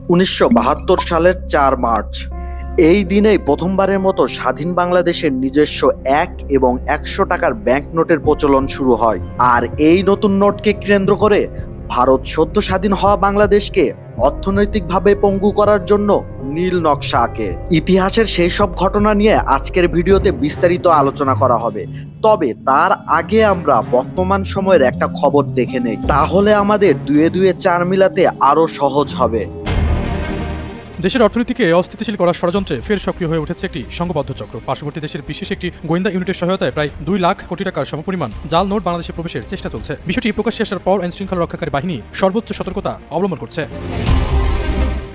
1972 সালের 4 মার্চ এই দিনেই প্রথমবারের মতো স্বাধীন বাংলাদেশের নিজস্ব 1 এবং 100 টাকার ব্যাংক নোটের প্রচলন শুরু হয়। আর এই নতুন নোটকে কেন্দ্র করে ভারত সদ্য স্বাধীন হওয়া বাংলাদেশকে অর্থনৈতিকভাবে পঙ্গু করার জন্য নীল নকশা আঁকে। ইতিহাসের সেই সব ঘটনা নিয়ে আজকের ভিডিওতে বিস্তারিত আলোচনা করা হবে। তবে তার আগে আমরা বর্তমান সময়ের একটা খবর দেখে নেই, তাহলে আমাদের দুয়ে দুয়ে 4 মিলাতে আরো সহজ হবে। দেশের অর্থনীতিকে অস্থিতিশীল করার ষড়যন্ত্রে ফের সক্রিয় হয়ে উঠেছে একটি সংঘবদ্ধ চক্র। পার্শ্ববর্তী দেশের বিশেষ একটি গোয়েন্দা ইউনিটের সহায়তায় প্রায় 2 লাখ কোটি টাকার সমপরিমাণ জাল নোট বাংলাদেশে প্রবেশের চেষ্টা চলছে। বিষয়টি প্রকাশ্যে আসার পর আইন শৃঙ্খলা রক্ষাকারী বাহিনী সর্বোচ্চ সতর্কতা অবলম্বন করছে।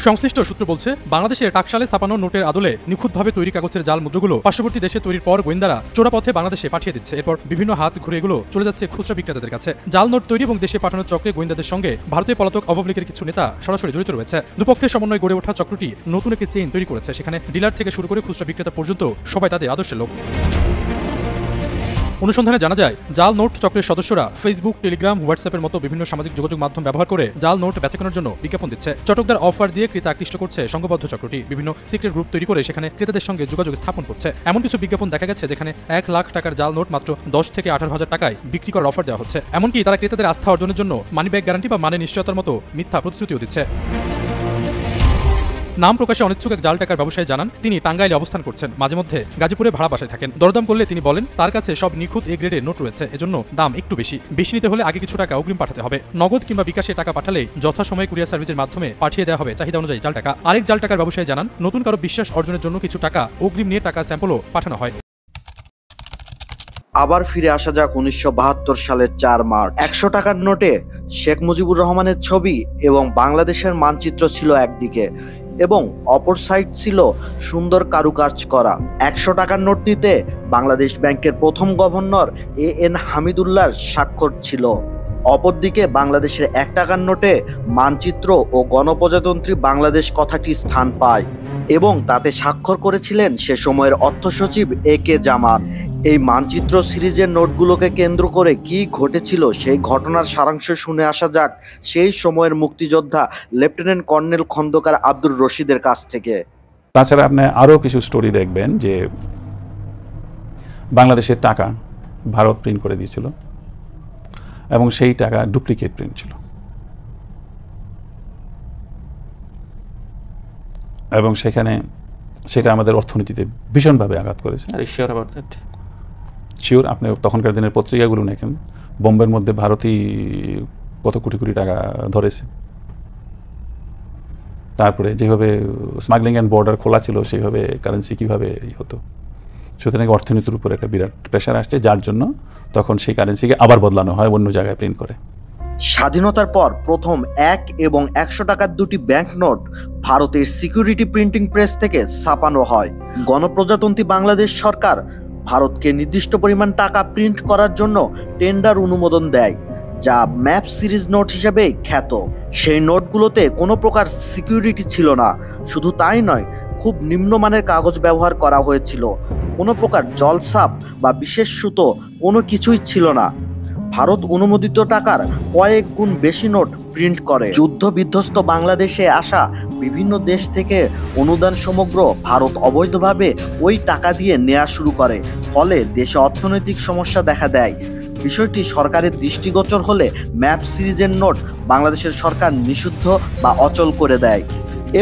সংশ্লিষ্ট সূত্র বলছে, বাংলাদেশের টাকশালে ছাপানো নোটের আদলে নিখুঁতভাবে তৈরি কাগজের জাল মুদ্রাগুলো পার্শ্ববর্তী দেশে তৈরির পর গোয়েন্দারা চোরাপথে বাংলাদেশে পাঠিয়ে দিচ্ছে। এরপর বিভিন্ন হাত ঘুরে এগুলো চলে যাচ্ছে খুচরা বিক্রেতাদের কাছে। জাল নোট তৈরি এবং দেশে পাঠানোর চক্রে গোয়েন্দাদের সঙ্গে ভারতীয় পলাতক আওয়ামী লীগের কিছু নেতা সরাসরি জড়িত রয়েছে। দুপক্ষের সমন্বয়ে গড়ে ওঠা চক্রটি নতুন একটি চেইন তৈরি করেছে। সেখানে ডিলার থেকে শুরু করে খুচরা বিক্রেতা পর্যন্ত সবাই তাদের আদর্শের লোক। অনুসন্ধানে জানা যায়, জাল নোট চক্রের সদস্যরা ফেসবুক, টেলিগ্রাম, হোয়াটসঅ্যাপের মতো বিভিন্ন সামাজিক যোগাযোগ মাধ্যম ব্যবহার করে জাল নোট বেচাকেনার জন্য বিজ্ঞাপন দিচ্ছে। চটকদার অফার দিয়ে ক্রেতা আকৃষ্ট করছে সংঘবদ্ধ চক্রটি। বিভিন্ন সিক্রেট গ্রুপ তৈরি করে সেখানে ক্রেতাদের সঙ্গে যোগাযোগ স্থাপন করছে। এমন কিছু বিজ্ঞাপন দেখা গেছে যেখানে 1 লাখ টাকার জাল নোট মাত্র 10 থেকে 18,000 টাকায় বিক্রি করার অফার দেওয়া হচ্ছে। এমনকি তারা ক্রেতাদের আস্থা অর্জনের জন্য মানি ব্যাক গ্যারান্টি বা মানে নিশ্চয়তার মতো মিথ্যা প্রতিশ্রুতিও দিচ্ছে। নাম প্রকাশে অনিচ্ছুক এক জাল টাকার ব্যবসায়ী জানান, তিনি টাঙ্গাইলে অবস্থান করছেন, মাঝে মধ্যে গাজীপুরে ভাড়া বাসায় থাকেন। দরদাম করলে তিনি বলেন তার কাছে সব নিখুঁত এ গ্রেডের নোট রয়েছে, এজন্য দাম একটু বেশি নিতে হলে আগে কিছু টাকা অগ্রিম পাঠাতে হবে। নগদ কিংবা বিকাশে টাকা পাঠালে যথাসময়ে কুরিয়ার সার্ভিসের মাধ্যমে পাঠিয়ে দেওয়া হবে চাহিদা অনুযায়ী জাল টাকা। আরেক জাল টাকার ব্যবসায়ী জানান, নতুন কারো বিশ্বাস অর্জনের জন্য কিছু টাকা অগ্রিম নিয়ে টাকা স্যাম্পলও পাঠানো হয়। আবার ফিরে আসা যাক 1972 সালের 4 মার্চ। 100 টাকার নোটে শেখ মুজিবুর রহমানের ছবি এবং বাংলাদেশের মানচিত্র ছিল একদিকে এবং অপর সাইড ছিল সুন্দর কারুকাজ করা। 100 টাকার নোটটিতে বাংলাদেশ ব্যাংকের প্রথম গভর্নর এএন হামিদুল্লাহর স্বাক্ষর ছিল। অপরদিকে বাংলাদেশের 1 টাকার নোটে মানচিত্র ও গণপ্রজাতন্ত্রী বাংলাদেশ কথাটি স্থান পায় এবং তাতে স্বাক্ষর করেছিলেন সে সময়ের অর্থ সচিব এ.কে. জামান। এই মানচিত্র সিরিজের নোটগুলোকে কেন্দ্র করে কি ঘটেছিল সেই ঘটনার সারাংশ শুনে আসা যাক সেই সময়ের মুক্তিযোদ্ধা লেফটেন্যান্ট কর্নেল খন্দকার আব্দুর রশিদের কাছ থেকে। তাছাড়া আপনি আরও কিছু স্টোরি দেখবেন যে বাংলাদেশের টাকা ভারত প্রিন্ট করে দিয়েছিল এবং সেই টাকা ডুপ্লিকেট প্রিন্ট ছিল এবং সেটা আমাদের অর্থনীতিতে ভীষণভাবে আঘাত করেছে। শিওর, আপনি তখনকার দিনের পত্রিকাগুলো দেখেন, বোম্বের মধ্যে ভারতই কত কোটি কোটি টাকা ধরেছে। তারপরে যেভাবে স্মাগলিং অ্যান্ড বর্ডার খোলা ছিল সেইভাবে কারেন্সি কীভাবে হতো। সুতরাং অর্থনীতির উপর একটা বিরাট প্রেশার আসছে, যার জন্য তখন সেই কারেন্সিকে আবার বদলানো হয়, অন্য জায়গায় প্রিন্ট করে। স্বাধীনতার পর প্রথম 1 এবং 100 টাকার দুটি ব্যাংক নোট ভারতের সিকিউরিটি প্রিন্টিং প্রেস থেকে ছাপানো হয়। গণপ্রজাতন্ত্রী বাংলাদেশ সরকার ভারতকে নির্দিষ্ট পরিমাণ টাকা প্রিন্ট করার জন্য টেন্ডার অনুমোদন দেয়, যা ম্যাপ সিরিজ নোট হিসেবে খ্যাত। সেই নোটগুলোতে কোনো প্রকার সিকিউরিটি ছিল না। শুধু তাই নয়, খুব নিম্নমানের কাগজ ব্যবহার করা হয়েছিল। কোনো প্রকার জলছাপ বা বিশেষ সুতো কোনো কিছুই ছিল না। ভারত অনুমোদিত টাকার কয়েক গুণ বেশি নোট প্রিন্ট করে। যুদ্ধ বিধ্বস্ত বাংলাদেশে আসা বিভিন্ন দেশ থেকে অনুদান সমগ্র ভারত অবৈধভাবে ওই টাকা দিয়ে নেওয়া শুরু করে। ফলে দেশে অর্থনৈতিক সমস্যা দেখা দেয়। বিষয়টি সরকারের দৃষ্টিগোচর হলে ম্যাপ সিরিজের নোট বাংলাদেশের সরকার নিষিদ্ধ বা অচল করে দেয়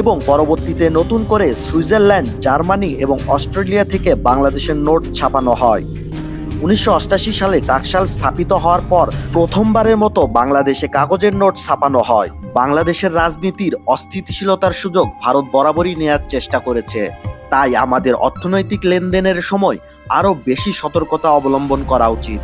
এবং পরবর্তীতে নতুন করে সুইজারল্যান্ড, জার্মানি এবং অস্ট্রেলিয়া থেকে বাংলাদেশের নোট ছাপানো হয়। 1988 সালে টাকশাল স্থাপিত হওয়ার পর প্রথমবারের মতো বাংলাদেশে কাগজের নোট ছাপানো হয়। বাংলাদেশের রাজনীতির অস্থিতিশীলতার সুযোগ ভারত বরাবরই নেয়ার চেষ্টা করেছে। তাই আমাদের অর্থনৈতিক লেনদেনের সময় আরও বেশি সতর্কতা অবলম্বন করা উচিত।